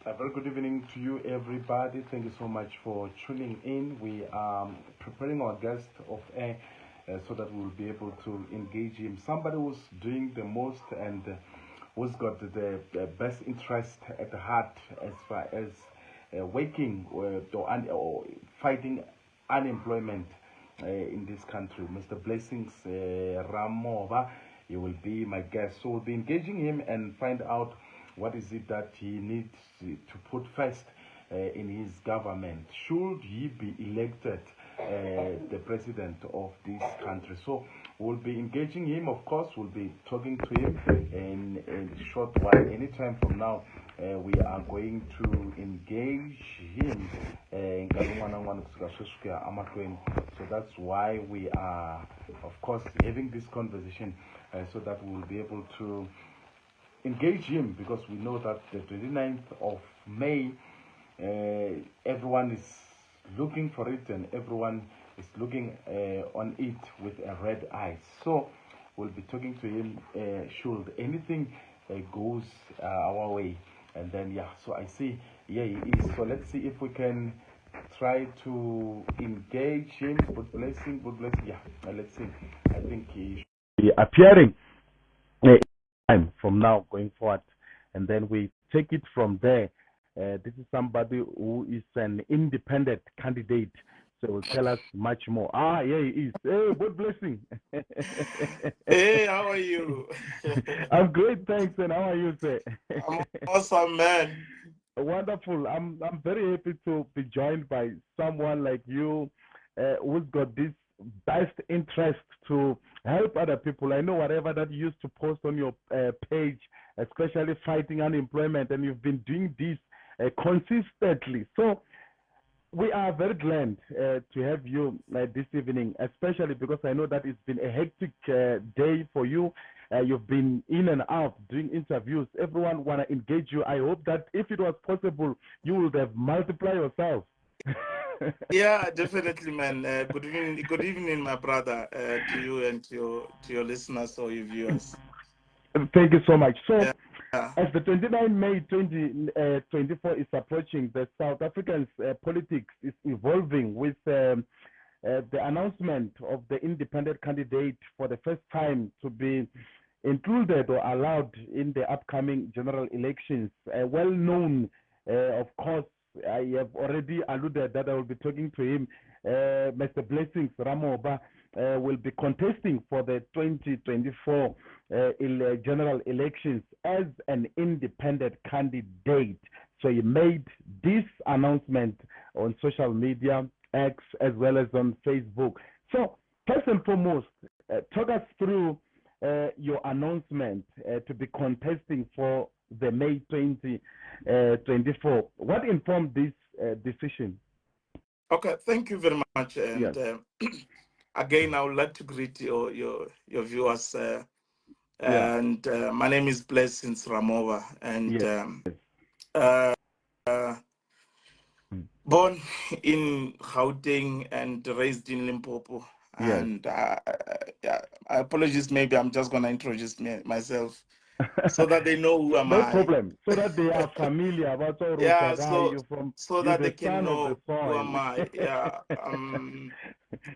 A very good evening to you, everybody. Thank you so much for tuning in. We are preparing our guest of air so that we'll be able to engage him. Somebody who's doing the most and who's got the best interest at the heart as far as waking or fighting unemployment in this country. Mr. Blessings Ramoba, he will be my guest. So we'll be engaging him and find out what is it that he needs to put first in his government? Should he be elected the president of this country? So we'll be engaging him. Of course, we'll be talking to him in a short while. Anytime from now, we are going to engage him. So that's why we are, of course, having this conversation so that we'll be able to engage him, because we know that the 29th of May, everyone is looking for it and everyone is looking on it with a red eye. So we'll be talking to him should anything goes our way. And then, yeah, so I see, yeah, he is. So let's see if we can try to engage him. Good blessing, yeah, let's see. I think he should be appearing time from now going forward, and then we take it from there. This is somebody who is an independent candidate, so will tell us much more. Yeah, he is. Hey, good blessing. Hey, how are you? I'm great, thanks. And how are you, sir? I'm awesome, man. Wonderful. I'm very happy to be joined by someone like you, who's got this best interest to help other people. I know whatever that you used to post on your page, especially fighting unemployment, and you've been doing this consistently. So we are very glad to have you this evening, especially because I know that it's been a hectic day for you. You've been in and out doing interviews. Everyone want to engage you. I hope that if it was possible, you would have multiplied yourself. Yeah, definitely, man. Good evening, my brother, to you and to your listeners or your viewers. Thank you so much. So, Yeah. as the 29 May 2024 is approaching, the South African politics is evolving with the announcement of the independent candidate for the first time to be included or allowed in the upcoming general elections. Well known, of course, I have already alluded that I will be talking to him. Mr. Blessings Ramoba will be contesting for the 2024 general elections as an independent candidate. So he made this announcement on social media, X, as well as on Facebook. So first and foremost, talk us through your announcement to be contesting for the May 2024. What informed this decision? Okay, thank you very much. Yes. And again, I would like to greet your viewers. Yeah. And my name is Blessings Ramoba, and Yes. Mm. born in Gauteng and raised in Limpopo. Yes. And yeah, apologies, maybe I'm just going to introduce myself so that they know who am No I. problem. So that they are familiar about Yeah, you from so you're that they the can son of the know who soil. am I. Yeah.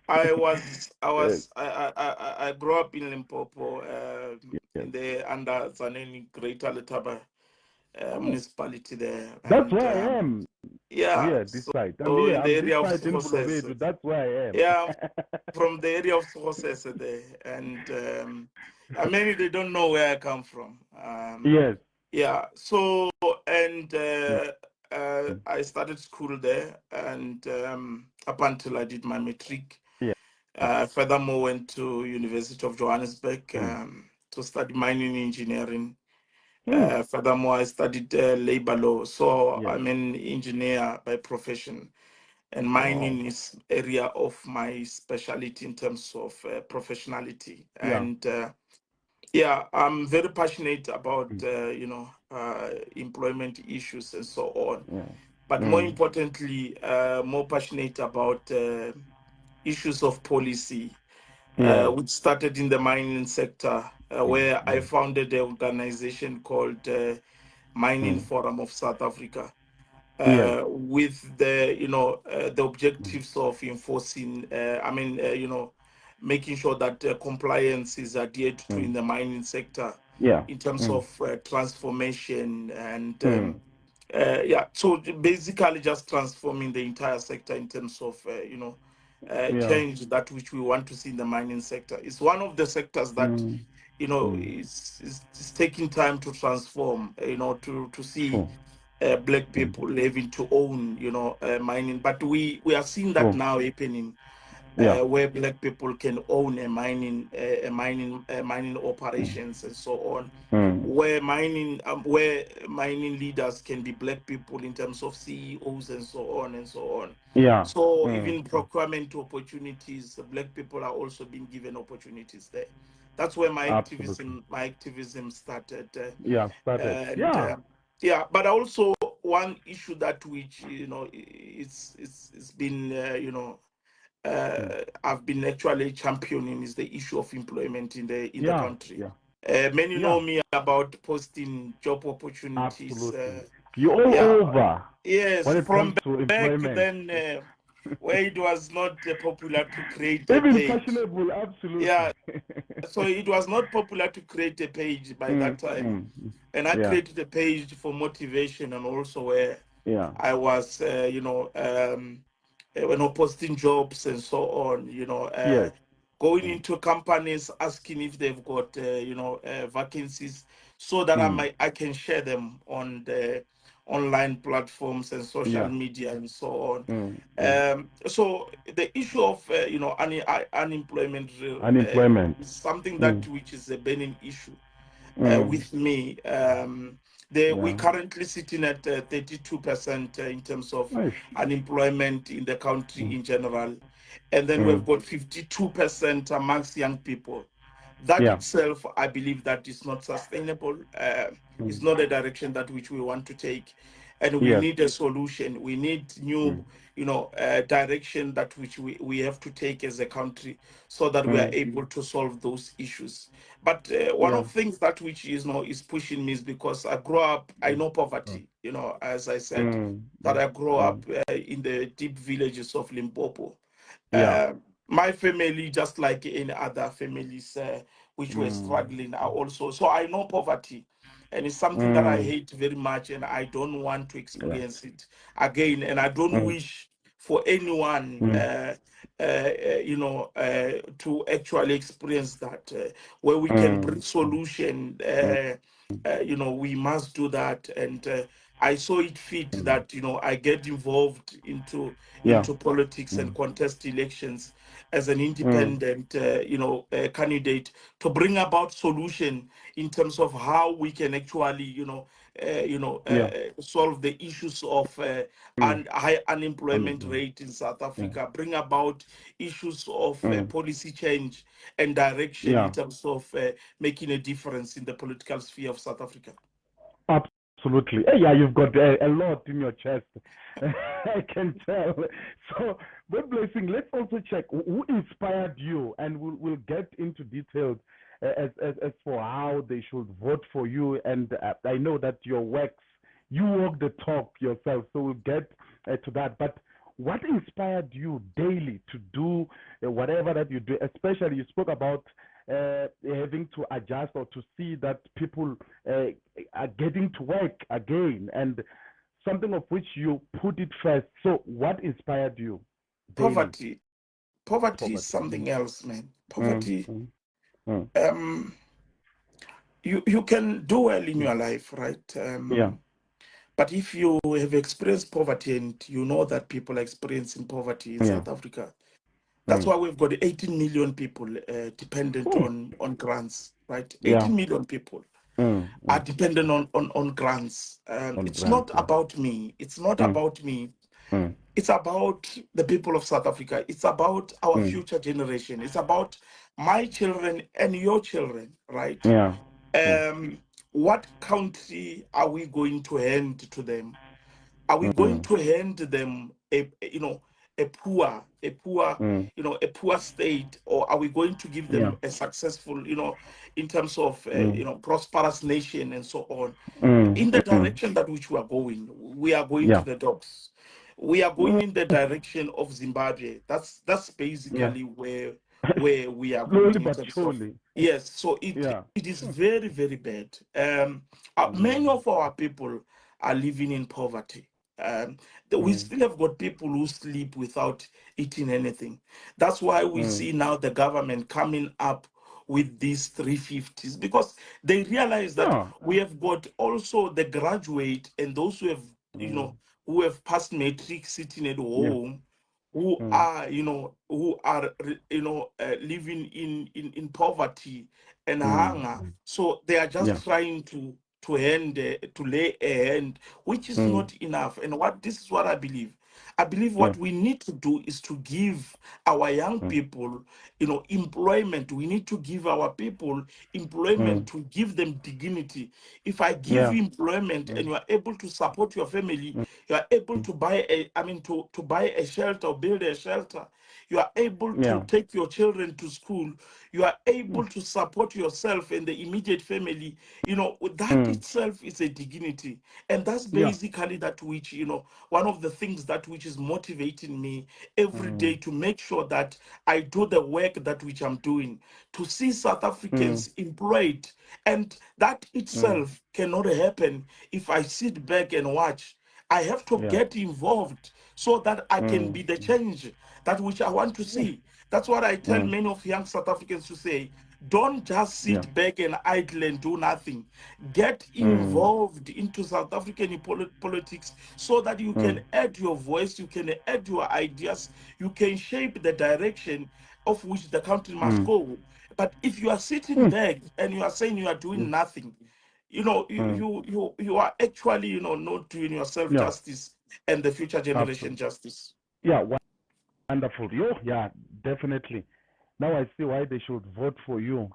Yes. I grew up in Limpopo, Yes. in the under Zaneni Greater Letaba Oh, municipality there. that's And where I am. yeah, Here, this side. I'm so here. in the I'm this area of side in Sogoses. Bulabedu. That's where I am. Yeah, from the area of Sogoses there. And many, they don't know where I come from. Yes. Yeah, so, and Mm. I started school there, and up until I did my matric. Yes. Furthermore, went to University of Johannesburg Mm. to study mining engineering. Mm. Furthermore, I studied labor law, so Yes. I'm an engineer by profession, and Wow. mining is area of my specialty in terms of professionality. Yeah. And yeah, I'm very passionate about Mm. employment issues and so on. Yeah. But more Mm. importantly, more passionate about issues of policy, Yes. which started in the mining sector, Mm. where I Mm. founded an organization called Mining mm. Forum of South Africa, Yes. with the the objectives of enforcing, making sure that compliance is adhered to Mm. in the mining sector Yeah. in terms Mm. of transformation and Mm. so basically just transforming the entire sector in terms of Yeah. change that which we want to see in the mining sector. It's one of the sectors that Mm. Mm. is taking time to transform, to see True. black Mm. people having to own, mining. But we are seeing that True. now happening, Yeah. where black people can own mining Mm. operations and so on, Mm. where mining leaders can be black people in terms of CEOs and so on and so on. Yeah. So Mm. even procurement opportunities, black people are also being given opportunities there. That's where my Absolutely. activism started, Yeah. Started. and Yeah. yeah. But also one issue that which it's been Mm. I've been actually championing is the issue of employment in the Yeah. country. Yeah. Many Yeah. know me about posting job opportunities. Absolutely. You're all Yeah, over yes, when it from comes to back employment. then, where it was not popular to create a Even page. fashionable. Absolutely. Yeah, so it was not popular to create a page by Mm. that time, Mm. and I Yeah. created a page for motivation and also where Yeah. I was, posting jobs and so on, Yes. going Mm. into companies asking if they've got, vacancies, so that Mm. I can share them on the online platforms and social Yeah. media and so on. Mm. Mm. So the issue of, unemployment Unemployment. is something that Mm. which is a burning issue Mm. with me. We Yeah. currently sitting at 32% in terms of Nice. unemployment in the country Mm. in general, and then we've Mm. got 52% amongst young people. That Yeah. itself, I believe that is not sustainable. It's Mm. not a direction that which we want to take, and we Yes. need a solution. We need Mm. new, direction that which we have to take as a country, so that we are Mm. able to solve those issues. But one Yeah. of the things that which is pushing me is because I grew up, I Mm. know Mm. poverty. As I said, Mm. that Mm. I grew Mm. up in the deep villages of Limpopo. Yeah. Uh, my family, just like any other families which were Mm. struggling, are also, so I know poverty, and it's something that I Mm. hate very much, and I don't want to Yeah. experience it again, and I don't Mm. wish for anyone, Mm. to actually experience that. Where we can Mm. bring solution, Mm. we must do that, and I saw it fit Mm. that I get involved Yeah. into politics and Mm. contest elections as an Mm. independent, candidate, to bring about solution in terms of how we can actually, Yeah. solve the issues of Mm. high unemployment Understand. rate in South Yeah. Africa, bring about issues of Mm. policy change and direction in Yeah. terms of making a difference in the political sphere of South Africa. Absolutely. Hey, yeah, you've got a lot in your chest. I can tell. So, God blessing. Let's also check who inspired you, and we'll get into details as for how they should vote for you. And I know that your works, you walk the talk yourself. So we'll get to that. But what inspired you daily to do whatever that you do? Especially, you spoke about having to adjust or to see that people uh, are getting to work again, and something of which you put it first. So, what inspired you daily? Poverty. Poverty is Poverty. something else, man. Mm, Poverty. mm, mm, Um, you can do well in mm. your life, right? Yeah. But if you have experienced poverty and you know that people are experiencing poverty in Yeah. South Africa, that's Mm. why we've got 18 million people dependent Ooh. on grants, right? Yeah. 18 million people Mm, are mm. dependent on grants. On It's grants. not Yeah. about me. It's not Mm, about me. mm, It's about the people of South Africa. It's about our mm. future generation. It's about my children and your children, right? Yeah. Mm, Um, what country are we going to hand to them? Are we going mm, to hand them a poor state, or are we going to give Yeah. them a successful, in terms of, prosperous nation and so on? In the Mm. direction that which we are going to Yeah. the dogs. We are going Mm. in the direction of Zimbabwe. That's Yeah. basically where we are going Slowly in but terms of. surely. Yes, so Yeah. it is very, very bad. Many Mm. of our people are living in poverty. We Mm. still have got people who sleep without eating anything. That's why we Mm. see now the government coming up with these 350s, because they realize that Yeah. we have got also the graduate and those who have, Mm. who have passed matric sitting at Yeah. home, who Mm. are, living in poverty and Mm. hunger. So they are Yeah. just trying to lay a hand, which is Mm. not enough. And what this is what I believe. I believe Yeah. what we need to do is to give our young Mm. people, employment. We need to give our people Mm. employment, to give them dignity. If I give Yeah. you employment and Mm. you are able to support your family, you are able to buy to buy a shelter or build a shelter. You are able to Yeah. take your children to school. You are Mm. able to support yourself and the immediate family. That Mm. itself is a dignity. And that's Yeah. basically that which, one of the things that which is motivating me every day, Mm. to make sure that I do the work that which I'm doing, to see South Mm. Africans employed. And that Mm. itself cannot happen if I sit back and watch. I have to Yeah. get involved so that I can Mm. be the change that which I want to Mm. see. That's what I tell Mm. many of young South Africans to say. Don't just Yeah. sit back and idle and do nothing. Get Mm. involved into South African politics so that you Mm. can add your voice, you can add your ideas, you can shape the direction of which the country must Mm. go. But if you are sitting Mm. back and you are saying you are Mm. doing nothing, Mm. you are actually, not doing yourself Yeah. justice and the future generation Absolutely. justice. Yeah. Wonderful. Yo. Yeah. Definitely. Now I see why they should vote for you.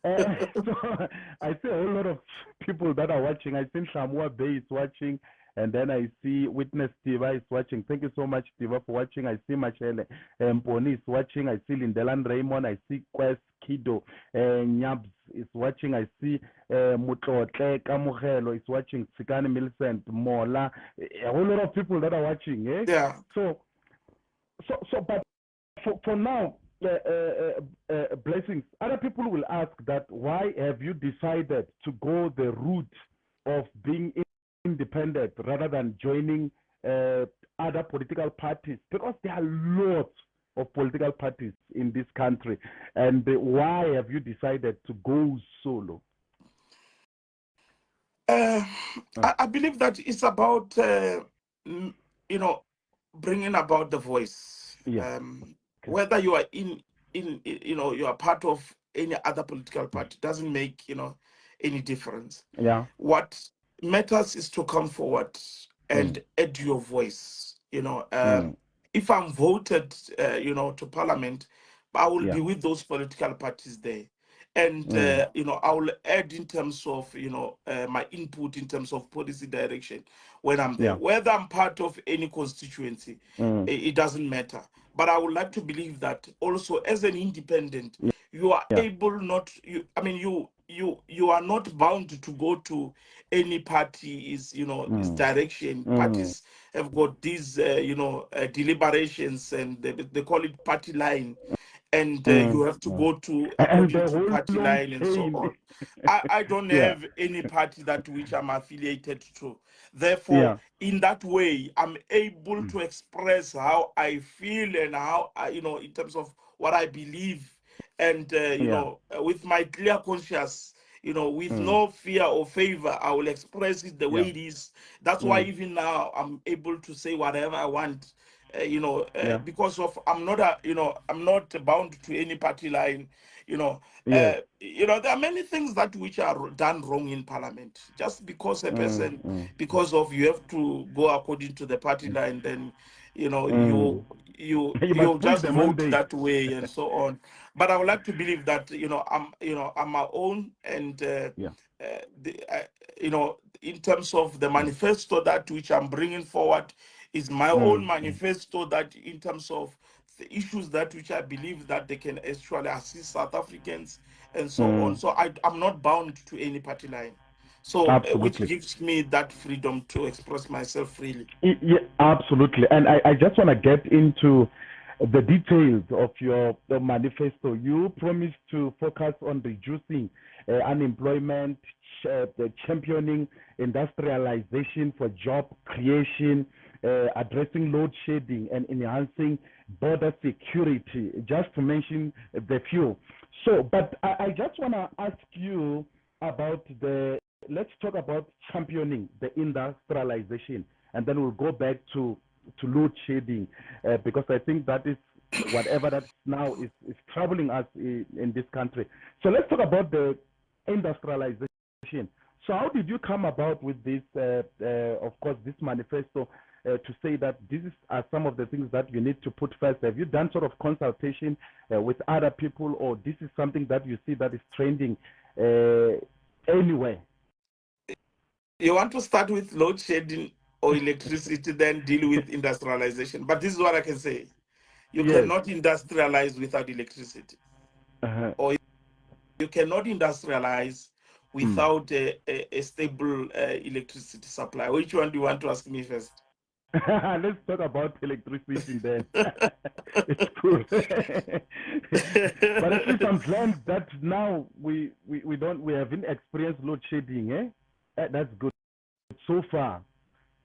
So I see a whole lot of people that are watching. I see Shamua Bay is watching, and then I see Witness Tiva is watching. Thank you so much, Tiva, for watching. I see Machele Mponi is watching. I see Lindelan Raymond. I see Quest Kido. Nyabs is watching. I see Mutlotle Kamugelo is watching. Sikani Millicent Mola. A whole lot of people that are watching. Eh? Yeah. But for now, blessings. Other people will ask that why have you decided to go the route of being independent rather than joining other political parties? Because there are lots of political parties in this country, and why have you decided to go solo? Uh, I believe that it's about, bringing about the voice. Yeah. Okay. Whether you are you are part of any other political party doesn't make, any difference. Yeah. What matters is to come forward Mm. and add your voice. Mm. If I'm voted, to parliament, I will Yeah. be with those political parties there. And, Mm. I will add in terms of, my input in terms of policy direction when I'm there. Yeah. Whether I'm part of any constituency, Mm. it doesn't matter. But I would like to believe that also as an independent, you are Yeah. able not, you are not bound to go to any party is Mm. direction. Mm. Parties have got these deliberations, and they call it party line, and you Mm. have to Mm. go to And according the to whole party long line and so chain. on. I don't Yeah. have any party that which I'm affiliated to. Therefore, Yeah. in that way, I'm able Mm. to express how I feel and how in terms of what I believe, and Yeah. with my clear conscience, with Mm. no fear or favor, I will express it the way Yeah. it is. That's why Mm. even now I'm able to say whatever I want, Yeah. because of I'm not bound to any party line. Yes. There are many things that which are done wrong in parliament. Just because a Mm. person, Mm. because of you have to go according to the party line, then Mm. You you must push just the vote mandate. that way and so on. But I would like to believe that I'm my own, and Yeah. the, in terms of the Mm. manifesto that which I'm bringing forward, is my own manifesto that in terms of the issues that which I believe that they can actually assist South Africans and so on. So I'm not bound to any party line. So which Absolutely. gives me that freedom to express myself freely. Yeah, absolutely. And I just want to get into the details of your the manifesto. You promised to focus on reducing unemployment, the championing industrialization for job creation, addressing load shedding, and enhancing border security, just to mention the few. So, but I just want to ask you about let's talk about championing the industrialization, and then we'll go back to load shedding, because I think that is whatever that now is troubling us in this country. So let's talk about the industrialization. So how did you come about with this, of course, this manifesto, to say that are some of the things that you need to put first? Have you done sort of consultation with other people, or this is something that you see that is trending anywhere? You want to start with load shedding or electricity, then deal with industrialization. But this is what I can say. You cannot industrialize without electricity. Or you cannot industrialize without a stable electricity supply. Which one do you want to ask me first? Let's talk about electricity then. It's cool. But at least I'm glad that now we haven't experienced load shedding, That's good so far.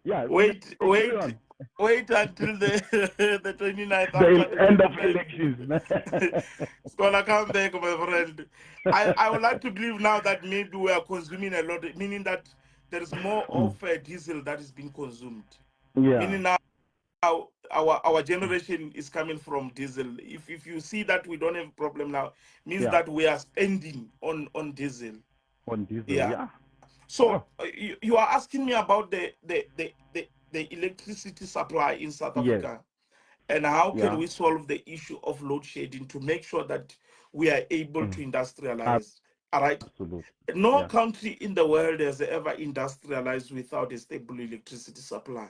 Yeah. Wait until the 29th after the end of elections. elections. It's gonna come back, my friend. I would like to believe now that maybe we are consuming a lot, meaning that there is more of diesel that is being consumed. Yeah. Meaning now our generation is coming from diesel. If you see that we don't have a problem now, means that we are spending on diesel. On diesel, yeah. So you are asking me about the electricity supply in South Africa, and how can we solve the issue of load shedding to make sure that we are able to industrialize. All right. Absolutely. No country in the world has ever industrialized without a stable electricity supply.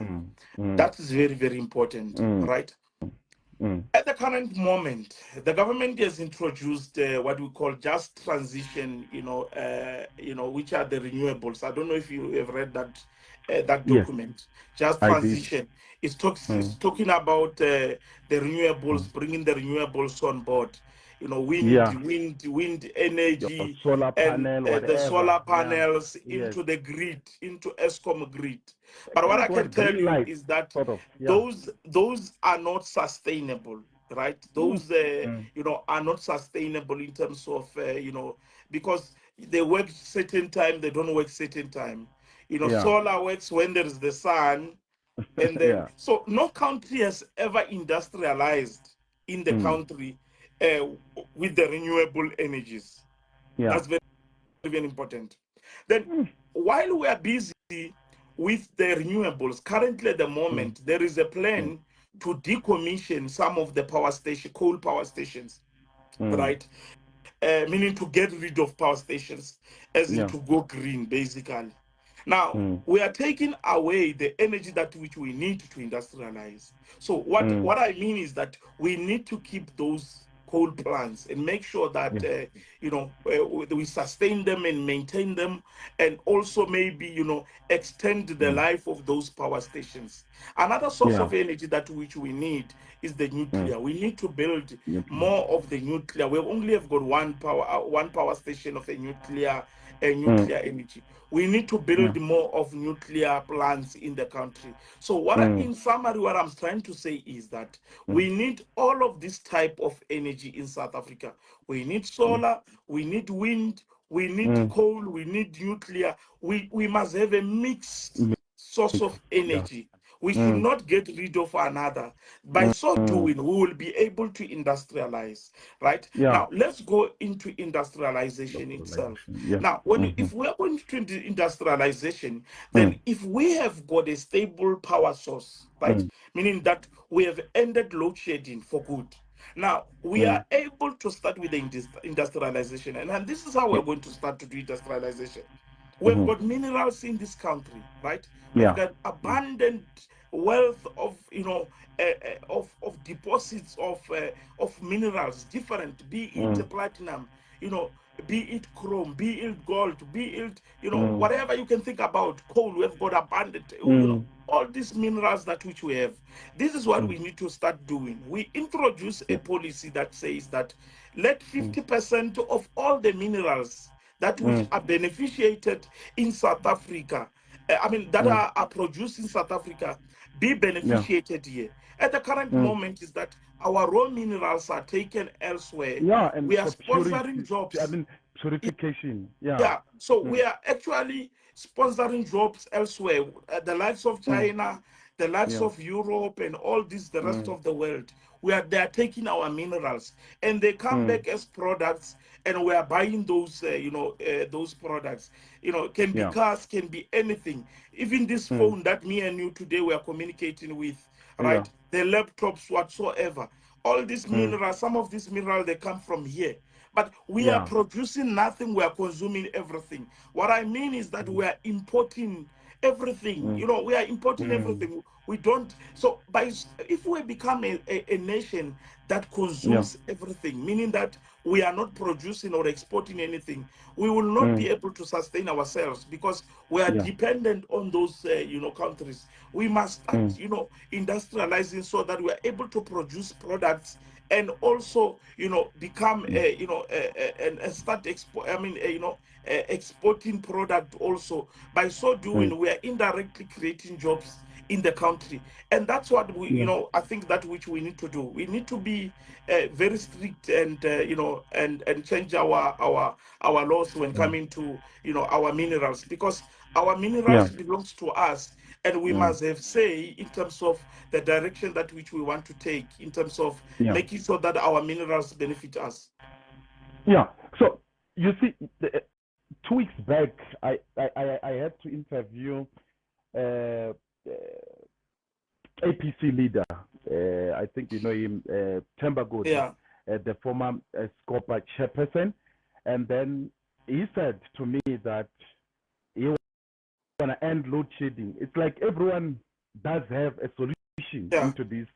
That is very, very important. Right. At the current moment, the government has introduced what we call just transition, which are the renewables. I don't know if you have read that document. Just transition. It's talking about the renewables, bringing the renewables on board. Wind energy, solar and panel, the whatever. solar panels into the grid, into ESCOM grid. But what I can tell you is that those are not sustainable, right? Those are not sustainable in terms of because they work certain time, they don't work certain time. Solar works when there is the sun, and then so no country has ever industrialized in the country with the renewable energies. That's very, very important. Then while we are busy with the renewables, currently at the moment there is a plan to decommission some of the coal power stations, right? Meaning to get rid of power stations, as in to go green, basically. Now, we are taking away the energy that which we need to industrialize. So what I mean is that we need to keep those coal plants and make sure that we sustain them and maintain them, and also maybe extend the life of those power stations. Another source of energy that which we need is the nuclear. We need to build more of the nuclear. We only have got one power station of a nuclear energy. We need to build more of nuclear plants in the country. So in summary, what I'm trying to say is that we need all of this type of energy in South Africa. We need solar, we need wind, we need coal, we need nuclear. We must have a mixed source of energy. We should not get rid of another. By so doing, we will be able to industrialize, right? Now, let's go into industrialization itself. Now, if we are going to industrialization, then if we have got a stable power source, right, meaning that we have ended load shedding for good. Now, we are able to start with the industrialization, and this is how we're going to start to do industrialization. We've got minerals in this country, right? We've got abundant wealth of of deposits of minerals, different, be it platinum, be it chrome, be it gold, be it whatever you can think about, coal. We have got abundant, all these minerals that which we have. This is what we need to start doing. We introduce a policy that says that let 50% of all the minerals that which are beneficiated in South Africa, that are produced in South Africa, be beneficiated here. At the current moment is that our raw minerals are taken elsewhere. And We are for sponsoring jobs. Purification. So we are actually sponsoring jobs elsewhere. The likes of China, the likes of Europe, and all this, the rest of the world. They are taking our minerals, and they come back as products, and we are buying those those products. Can be cars, can be anything. Even this phone that me and you today we are communicating with, right? The laptops, whatsoever. All these minerals, some of these minerals, they come from here. But we are producing nothing, we are consuming everything. What I mean is that we are importing everything. We are importing everything. We don't. So, if we become a nation that consumes everything, meaning that we are not producing or exporting anything, we will not be able to sustain ourselves because we are dependent on those countries. We must start industrializing so that we are able to produce products and also become and start exporting product also. By so doing, we are indirectly creating jobs in the country, and that's what we I think that which we need to do. We need to be very strict and and change our laws when coming to our minerals, because our minerals belongs to us, and we must have say in terms of the direction that which we want to take in terms of making sure that our minerals benefit us. So you see, 2 weeks back, I had to interview APC leader. I think you know him, Thembagodi, the former SCOPA chairperson, and then he said to me that he want to end load shedding. It's like everyone does have a solution into this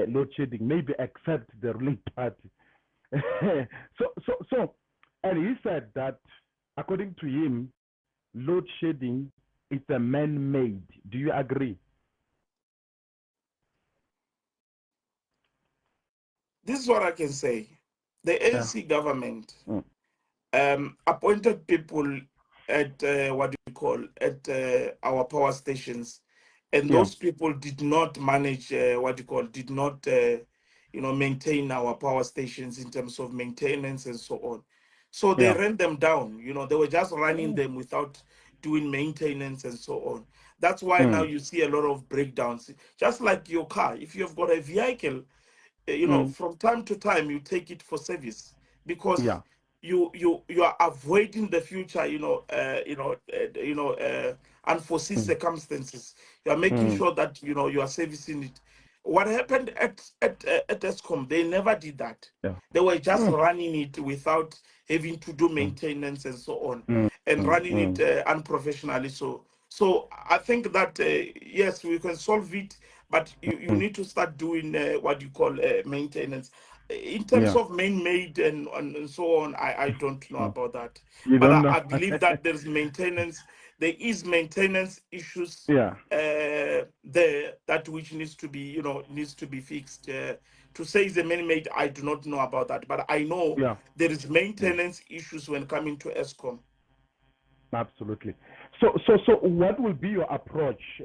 load shedding, maybe except the ruling party. So, and he said that according to him, load shedding is a man-made. Do you agree? This is what I can say. The ANC government appointed people at our power stations, and those people did not manage did not maintain our power stations in terms of maintenance and so on. So they ran them down. They were just running them without doing maintenance and so on. That's why now you see a lot of breakdowns. Just like your car, if you've got a vehicle, from time to time you take it for service, because you are avoiding the future, unforeseen circumstances. You are making sure that you are servicing it. What happened at ESCOM, they never did that. They were just running it without having to do maintenance and so on, and running it unprofessionally. So I think that yes, we can solve it, but you need to start doing what you call maintenance. In terms of man-made and so on, I don't know about that. But I believe that there is maintenance issues there that which needs to be fixed. To say it's a man-made, I do not know about that, but I know there is maintenance issues when coming to ESCOM. Absolutely. So what will be your approach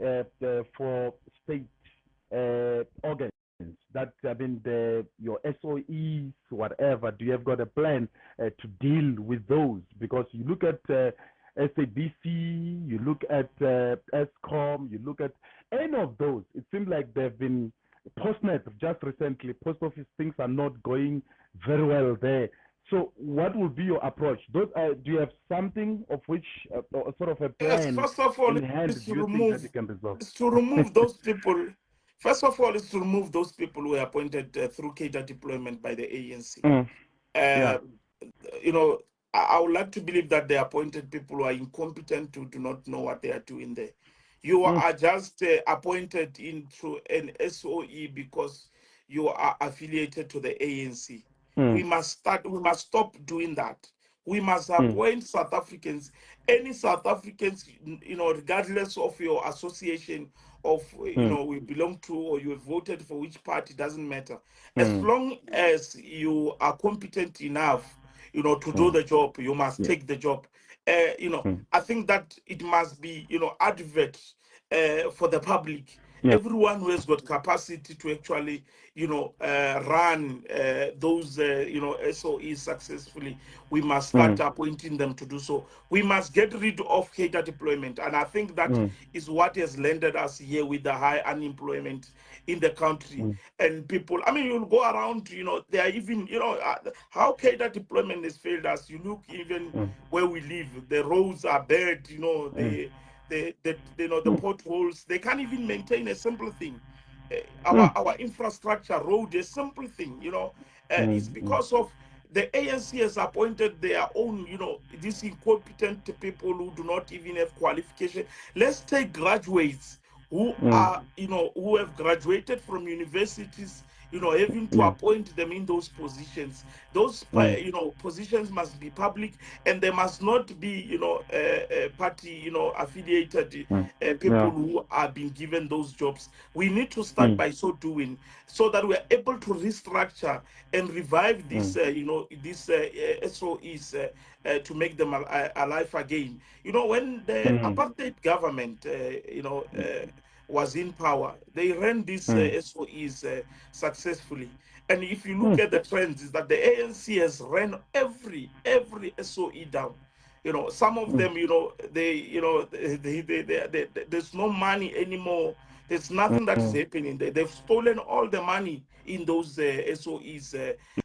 for state organs? That your SOEs, whatever. Do you have got a plan to deal with those? Because you look at SABC, you look at ESCOM, you look at any of those. It seems like they've been Postnet just recently. Post office, things are not going very well there. So what will be your approach? Those do you have something of which sort of a plan? Yes, first of all, in hand, is to remove those people. First of all, is to remove those people who were appointed through cadre deployment by the ANC. I would like to believe that the appointed people who are incompetent, to do not know what they are doing there. You are just appointed into an SOE because you are affiliated to the ANC. We must stop doing that. We must appoint South Africans, any South Africans, regardless of your association of, we belong to, or you have voted for which party, doesn't matter. As long as you are competent enough, to do the job, you must take the job. I think that it must be, advert for the public. Everyone who has got capacity to actually, run those, SOEs successfully, we must start appointing them to do so. We must get rid of cadre deployment, and I think that is what has landed us here with the high unemployment in the country. And people, I mean, you'll go around, they are even, how cadre deployment has failed us. You look even where we live, the roads are bad, the potholes. They can't even maintain a simple thing. Our infrastructure, road, a simple thing. It's because of the ANC has appointed their own, these incompetent people who do not even have qualification. Let's take graduates who are, who have graduated from universities, having to appoint them in those positions. Those, positions must be public, and they must not be, party, affiliated people who are being given those jobs. We need to start by so doing, so that we are able to restructure and revive this, these SOEs to make them alive again. When the apartheid government, was in power, they ran these SOEs successfully. And if you look at the trends, is that the ANC has ran every SOE down. Some of them, there's no money anymore. There's nothing that is happening. They've stolen all the money in those SOEs,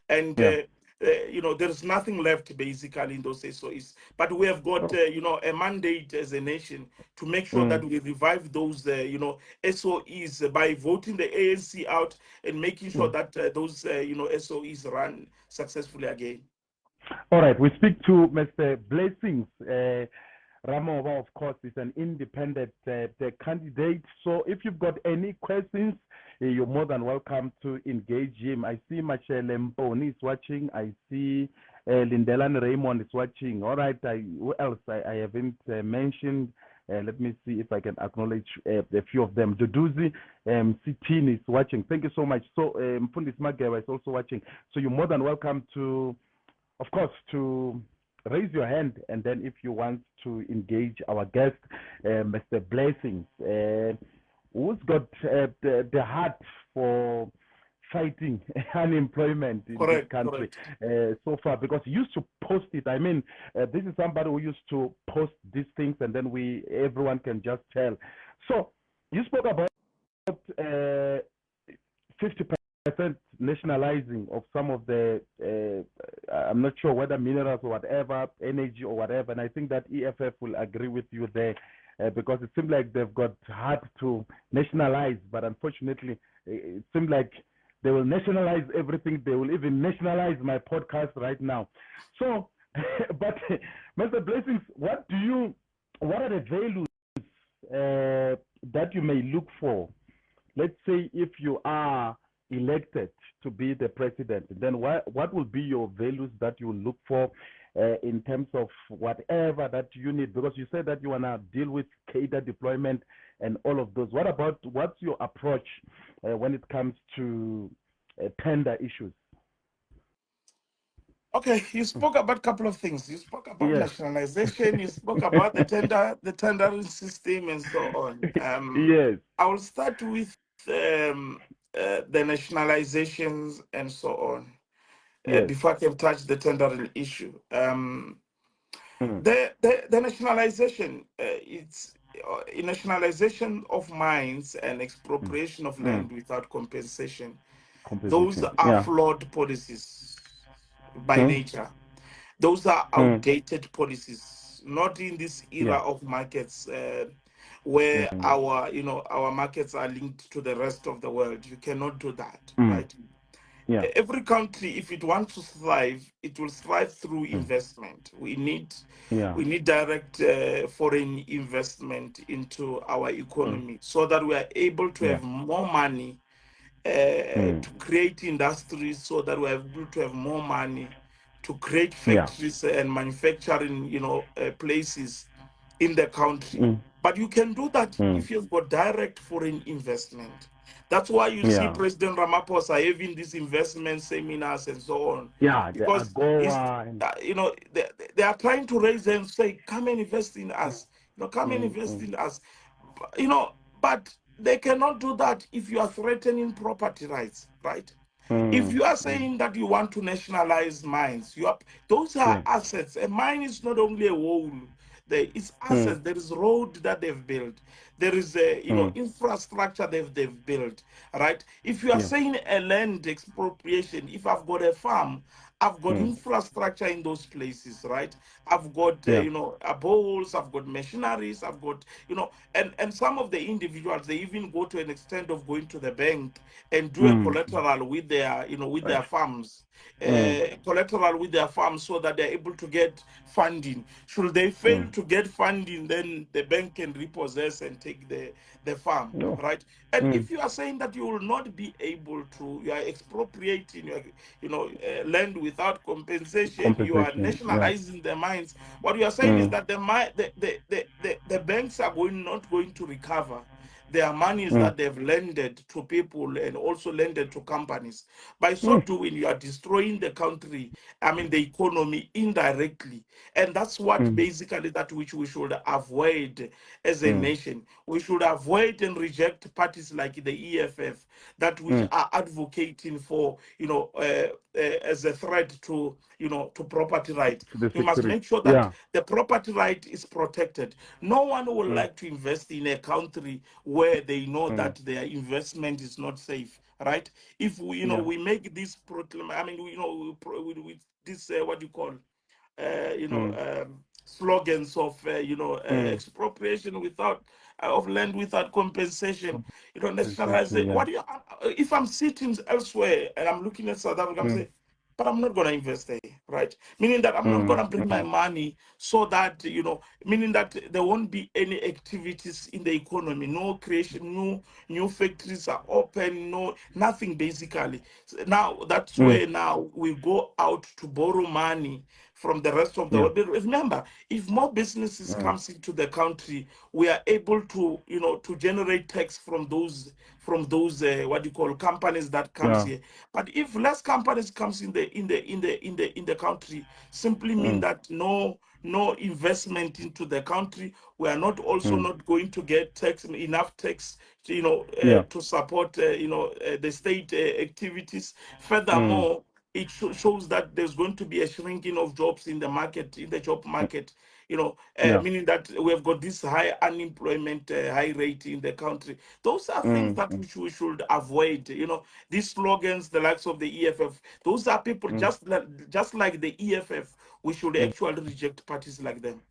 and there's nothing left basically in those SOEs. But we have got, a mandate as a nation to make sure that we revive those, SOEs by voting the ANC out and making sure that those, SOEs run successfully again. All right, we speak to Mr. Blessings. Ramoba, of course, is an independent candidate. So if you've got any questions, you're more than welcome to engage him. I see Salvation Maponisi is watching. I see Lindelan Raymond is watching. All right, who else I haven't mentioned? Let me see if I can acknowledge a few of them. Duduzi Sitin is watching. Thank you so much. So Mfundis Magewa is also watching. So you're more than welcome to, of course, to raise your hand, and then if you want to engage our guest, Mr. Blessings, who's got the heart for fighting unemployment in this country so far, because he used to post it. I mean, this is somebody who used to post these things, and then everyone can just tell. So you spoke about 50% nationalizing of some of the, I'm not sure whether minerals or whatever, energy or whatever, and I think that EFF will agree with you there, because it seems like they've got hard to nationalize, but unfortunately, it seems like they will nationalize everything. They will even nationalize my podcast right now. So, but Mr. Blessings, what are the values that you may look for? Let's say if you are elected to be the president, then what will be your values that you look for in terms of whatever that you need? Because you said that you want to deal with cadre deployment and all of those. What's your approach when it comes to tender issues? Okay, you spoke about a couple of things. You spoke about nationalization. You spoke about the tendering system, and so on. Yes. I will start with the nationalizations and so on, before I can touch the tendering issue. The nationalization, it's nationalization of mines and expropriation of land without compensation. Those are flawed policies by nature. Those are outdated policies, not in this era of markets where our markets are linked to the rest of the world. You cannot do that, right? every country, if it wants to thrive, it will thrive through investment. We need direct foreign investment into our economy so that we are able to have more money to create industries, so that we are able to have more money to create factories and manufacturing, places in the country. But you can do that if you've got direct foreign investment. That's why you see President Ramaphosa having these investment seminars and so on, the because he's, AGOA and they are trying to raise and say, come and invest in us, come and invest in us, but they cannot do that if you are threatening property rights, right? If you are saying that you want to nationalize mines, those are assets. A mine is not only a wall. There is assets. There is road that they've built. There is infrastructure they've built, right? If you are saying a land expropriation, if I've got a farm, I've got infrastructure in those places, right? I've got bowls, I've got machineries, I've got and some of the individuals, they even go to an extent of going to the bank and do a collateral with their with their farms, collateral with their farms, so that they're able to get funding. Should they fail to get funding, then the bank can repossess and take the farm, right? And if you are saying that you will not be able to, you are expropriating your land without compensation, you are nationalizing the mines. What you are saying is that the banks are not going to recover their monies that they've lended to people and also lended to companies. By so doing, you are destroying the country, the economy indirectly. And that's what basically that which we should avoid as a nation. We should avoid and reject parties like the EFF that which are advocating for, as a threat to, to property right. We must make sure that the property right is protected. No one would like to invest in a country where they know that their investment is not safe, right? If we, we make this proclamation, with this, what do you call, slogans of expropriation without of land without compensation, nationalization. What do you, if I'm sitting elsewhere and I'm looking at South Africa, I'm saying, but I'm not going to invest there, right? Meaning that I'm not going to bring my money, so that, meaning that there won't be any activities in the economy, no creation, new factories are open, nothing basically. So now that's where now we go out to borrow money from the rest of the world. But remember, if more businesses comes into the country, we are able to, to generate tax from those what do you call, companies that comes here. But if less companies comes in the country, simply mean that no investment into the country. We are not also not going to get enough tax to, to support the state activities. Furthermore, it shows that there's going to be a shrinking of jobs in the market, in the job market, meaning that we have got this high unemployment, high rate in the country. Those are things that which we should avoid. These slogans, the likes of the EFF, those are people just like the EFF. We should actually reject parties like them.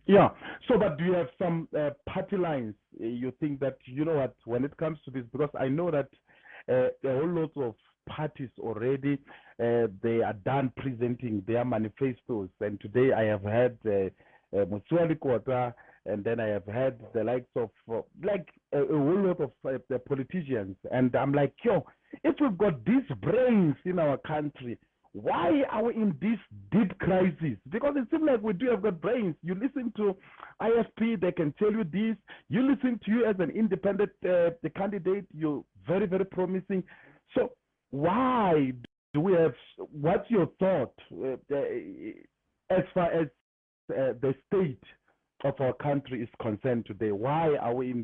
Yeah. So, but do you have some party lines? You think that, what, when it comes to this, because I know that a whole lot of parties already, they are done presenting their manifestos. And today I have heard Mutsuali Kota, and then I have heard the likes of like a whole lot of the politicians. And I'm like, if we've got these brains in our country, why are we in this deep crisis? Because it seems like we do have got brains. You listen to IFP, they can tell you this. You listen to you as an independent the candidate, you're very, very promising. So why do we have, what's your thought as far as the state of our country is concerned today? Why are we in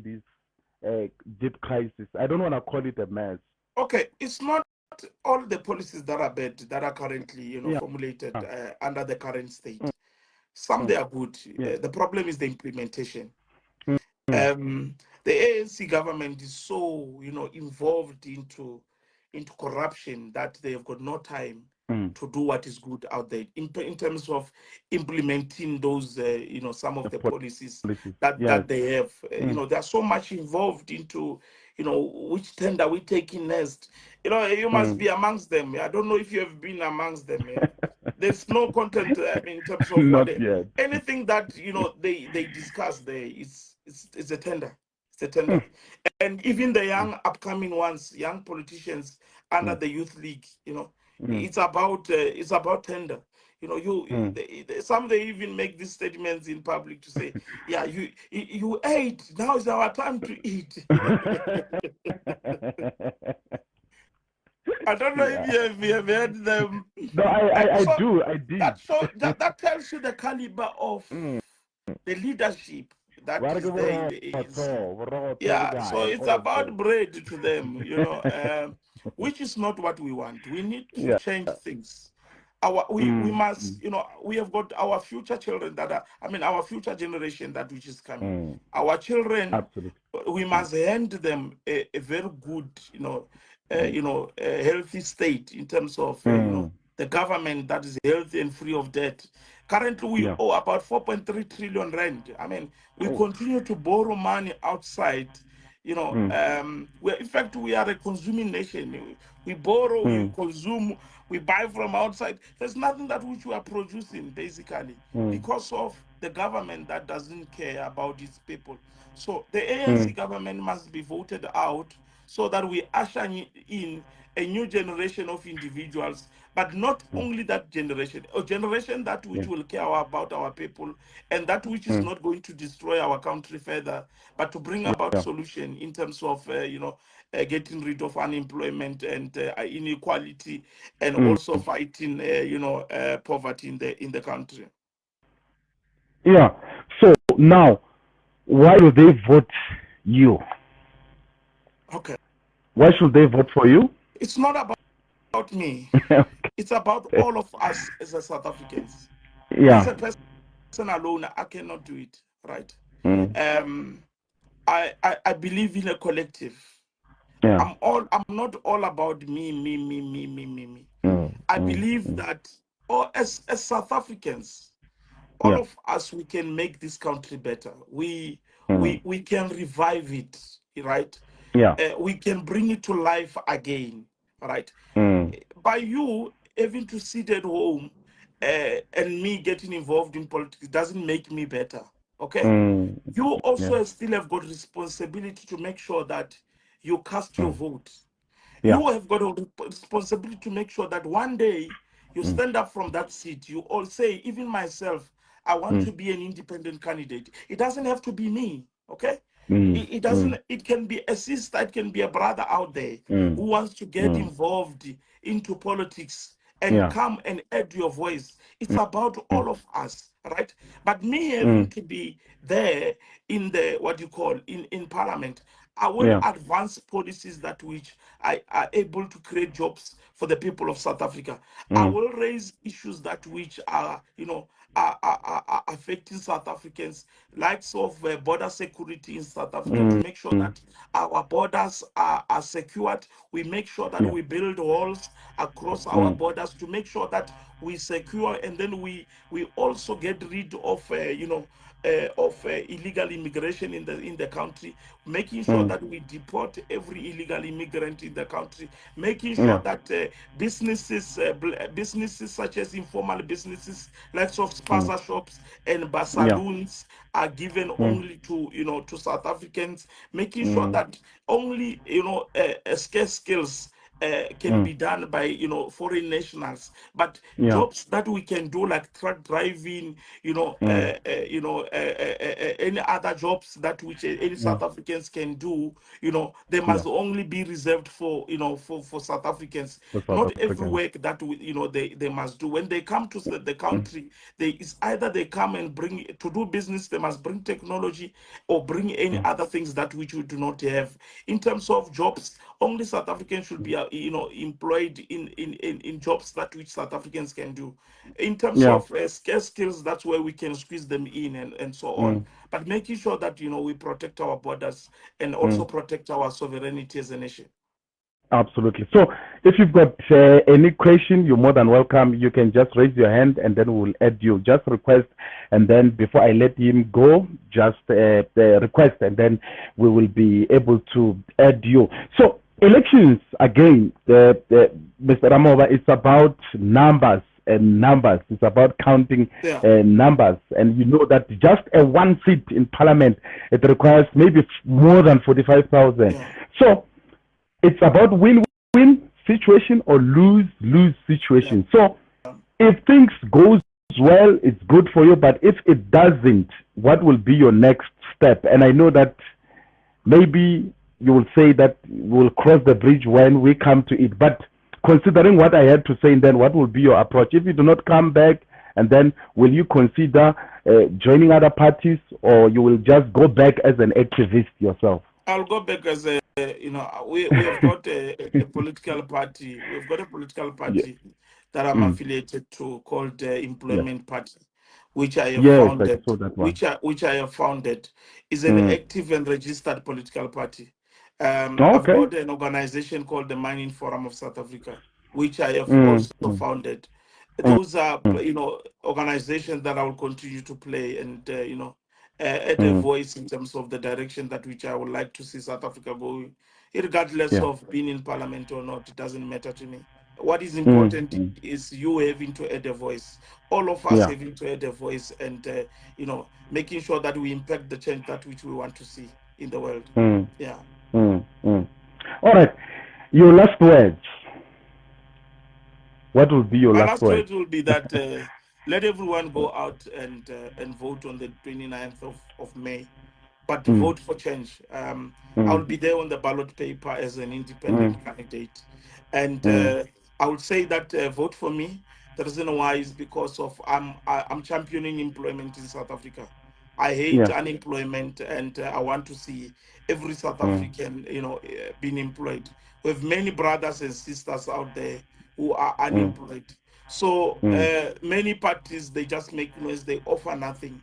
this deep crisis? I don't want to call it a mess. Okay, it's not all the policies that are bad that are currently formulated under the current state. Some they are good. The problem is the implementation. The ANC government is so involved into corruption that they have got no time to do what is good out there in terms of implementing those some of the policies that they have. They are so much involved into which tender we taking next. You must be amongst them. I don't know if you have been amongst them. There's no content, in terms of Not yet. anything that they discuss there. It's a tender. It's a tender. And even the young upcoming ones, young politicians under the youth league, it's about tender. Some they even make these statements in public to say, yeah, you ate, now is our time to eat. I don't know if you have heard them. No, I So do. I did. that tells you the caliber of the leadership that is there in the ANC. Yeah, so it's about bread to them, which is not what we want. We need to change things. We must, we have got our future children our future generation that which is coming. Our children, absolutely, we must hand them a very good, a healthy state in terms of, the government that is healthy and free of debt. Currently, we owe about 4.3 trillion rand. We continue to borrow money outside. In fact, we are a consuming nation. We borrow, we consume, we buy from outside. There's nothing that which we are producing, basically, because of the government that doesn't care about its people. So the ANC government must be voted out so that we usher in a new generation of individuals, but not only that generation, a generation that which will care about our people and that which is not going to destroy our country further, but to bring about solution in terms of getting rid of unemployment and inequality, and also fighting poverty in the country. Yeah. So now, why do they vote you? Okay. Why should they vote for you? It's not about me. It's about all of us as a South Africans. As a person alone, I cannot do it, right? I believe in a collective. I'm not all about me. I believe that as South Africans, all of us, we can make this country better. We can revive it, right? We can bring it to life again, right? By you having to sit at home and me getting involved in politics doesn't make me better, okay? You also still have got responsibility to make sure that you cast your vote. You have got a responsibility to make sure that one day you stand up from that seat. You all say, even myself, I want to be an independent candidate. It doesn't have to be me, okay? It doesn't. It can be a sister. It can be a brother out there who wants to get involved into politics and come and add your voice. It's about all of us, right? But me having to be there in the what you call in parliament, I will advance policies that which are able to create jobs for the people of South Africa. I will raise issues that which are, are affecting South Africans, likes of border security in South Africa, to make sure that our borders are secured. We make sure that we build walls across our borders to make sure that we secure, and then we also get rid of illegal immigration in the country, making sure that we deport every illegal immigrant in the country, making sure that businesses such as informal businesses, like of spaza shops and bar saloons, are given only to South Africans, making sure that only scarce skills can be done by foreign nationals, but jobs that we can do like truck driving, any other jobs that which any South Africans can do, they must only be reserved for for South Africans. Not every work that they must do. When they come to the country, it's either they come and bring to do business, they must bring technology or bring any other things that which we do not have. In terms of jobs, only South Africans should be employed in jobs that which South Africans can do. In terms of scarce skills, that's where we can squeeze them in and so on. But making sure that we protect our borders and also protect our sovereignty as a nation. Absolutely. So if you've got any question, you're more than welcome. You can just raise your hand and then we'll add you. Just request, and then before I let him go, just request, and then we will be able to add you. So elections, again, Mr. Ramoba, it's about numbers and numbers. It's about counting numbers. And you know that just a one seat in parliament, it requires maybe more than 45,000. Yeah. So it's about win-win situation or lose-lose situation. So if things goes well, it's good for you. But if it doesn't, what will be your next step? And I know that maybe you will say that we'll cross the bridge when we come to it. But considering what I had to say, then what will be your approach? If you do not come back, and then will you consider joining other parties, or you will just go back as an activist yourself? I'll go back as a, we have got a political party. We've got a political party that I'm affiliated to called Employment Party, which I have founded. I saw that one. Which I have founded is an active and registered political party. I've got an organization called the Mining Forum of South Africa, which I have also founded. Those are, organizations that I will continue to play and, add a voice in terms of the direction that which I would like to see South Africa going, regardless of being in parliament or not. It doesn't matter to me. What is important is you having to add a voice, all of us having to add a voice, and making sure that we impact the change that which we want to see in the world. Yeah. All right. Your last words. What will be your last words? My last words will be that let everyone go out and vote on the 29th of May, but vote for change. I'll be there on the ballot paper as an independent candidate, and I would say that vote for me. The reason why is because of I'm championing employment in South Africa. I hate unemployment, and I want to see every South African, being employed. We have many brothers and sisters out there who are unemployed. So many parties, they just make noise, they offer nothing.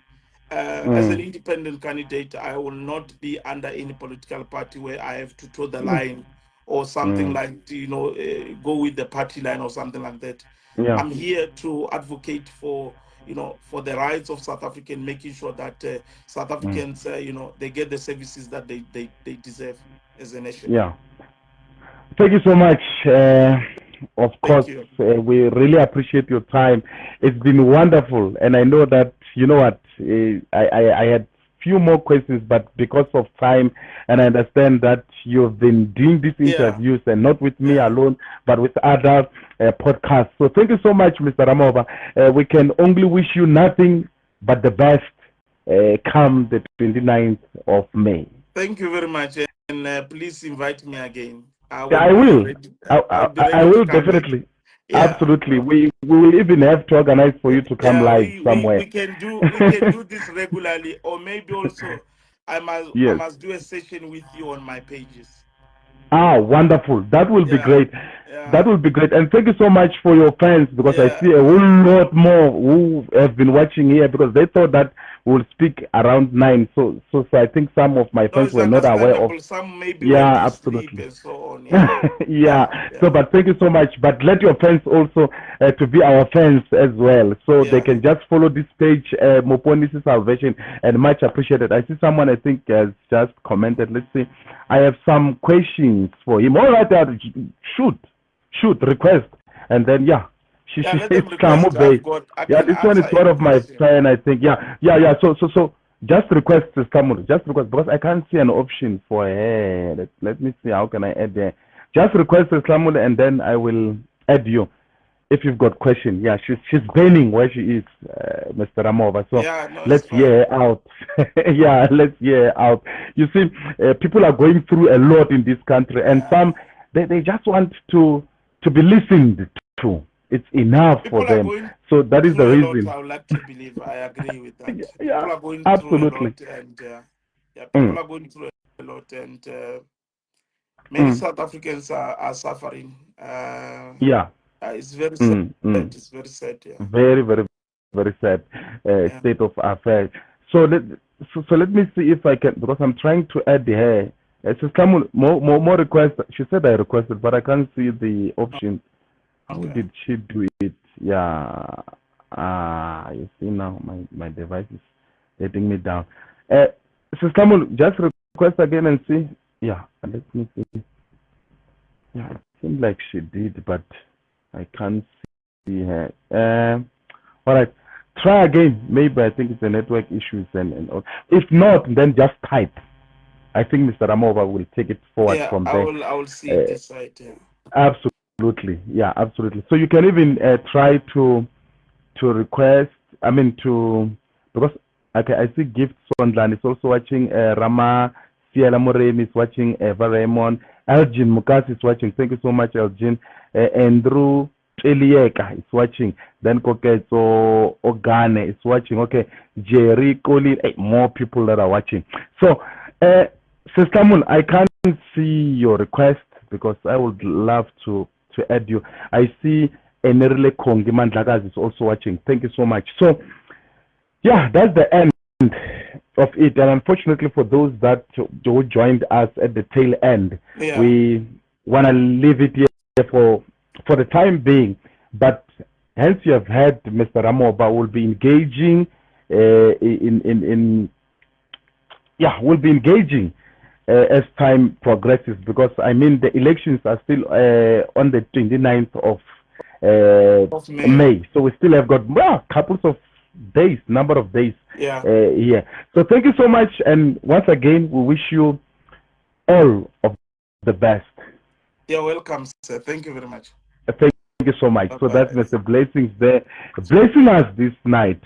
As an independent candidate, I will not be under any political party where I have to toe the line or something like, go with the party line or something like that. I'm here to advocate for, for the rights of South African, making sure that South Africans, they get the services that they deserve as a nation. Yeah. Thank you so much. Of course, we really appreciate your time. It's been wonderful, and I know that I had few more questions, but because of time, and I understand that you've been doing these interviews and not with me alone, but with other podcasts. So thank you so much, Mr. Ramoba. We can only wish you nothing but the best come the 29th of May. Thank you very much, and please invite me again. I will. I will definitely. Absolutely. We will even have to organize for you to come live somewhere. We can do this regularly, or maybe also I must do a session with you on my pages. Wonderful. That will be great. That will be great. And thank you so much for your fans, because I see a whole lot more who have been watching here, because they thought that we'll speak around 9. So I think some of my friends were not aware of. Some maybe absolutely. And so on. So, but thank you so much. But let your fans also to be our fans as well, so they can just follow this page, Maponisi Salvation, and much appreciated. I see someone I think has just commented. Let's see. I have some questions for him. All right, shoot, request, and then this one is one of my friend, I think. So just request Kamu, just request, because I can't see an option for her. Let me see, how can I add there? Just request Kamu, and then I will add you if you've got question. She's burning where she is, Mr. Ramoba. So let's hear her out. Let's hear her out. You see, people are going through a lot in this country, and some they just want to be listened to. It's enough people for them. So that is the reason. I would like to believe. I agree with that. People are going absolutely. through a lot, and people are going through a lot, and many South Africans are suffering. It's very sad. It's very sad. Very, very, very sad state of affairs. So let me see if I can, because I'm trying to add her Sister Mul, more requests. She said I requested, but I can't see the option. How did she do it? Yeah. You see now my device is letting me down. Sister Mul, just request again and see. Yeah, let me see. Yeah, it seems like she did, but I can't see her. All right, try again. Maybe I think it's the network issues and if not, then just type. I think Mr. Ramoba will take it forward from there. I will see this side. Yeah. Absolutely, yeah, absolutely. So you can even try to request. I mean because I see Gift Sondland is also watching. Rama Ciela Moremi is watching. Eva Raymond, Elgin Mukas is watching. Thank you so much, Elgin. Andrew Elieka is watching. Then Koketso Ogane is watching. Okay, Jerry Colin. More people that are watching. So, Sister Moon, I can't see your request because I would love to add you. I see Enerile Kongi Mandlagas is also watching. Thank you so much. So, yeah, that's the end of it. And unfortunately for those that who joined us at the tail end, we want to leave it here for the time being. But hence you have heard Mr. Ramoba will be engaging we'll be engaging as time progresses, because I mean the elections are still on the 29th of May. So we still have got number of days here. So thank you so much, and once again we wish you all of the best. You're welcome, sir. Thank you very much. Thank you so much. Bye-bye. So that's Mr. Blessings there blessing us this night.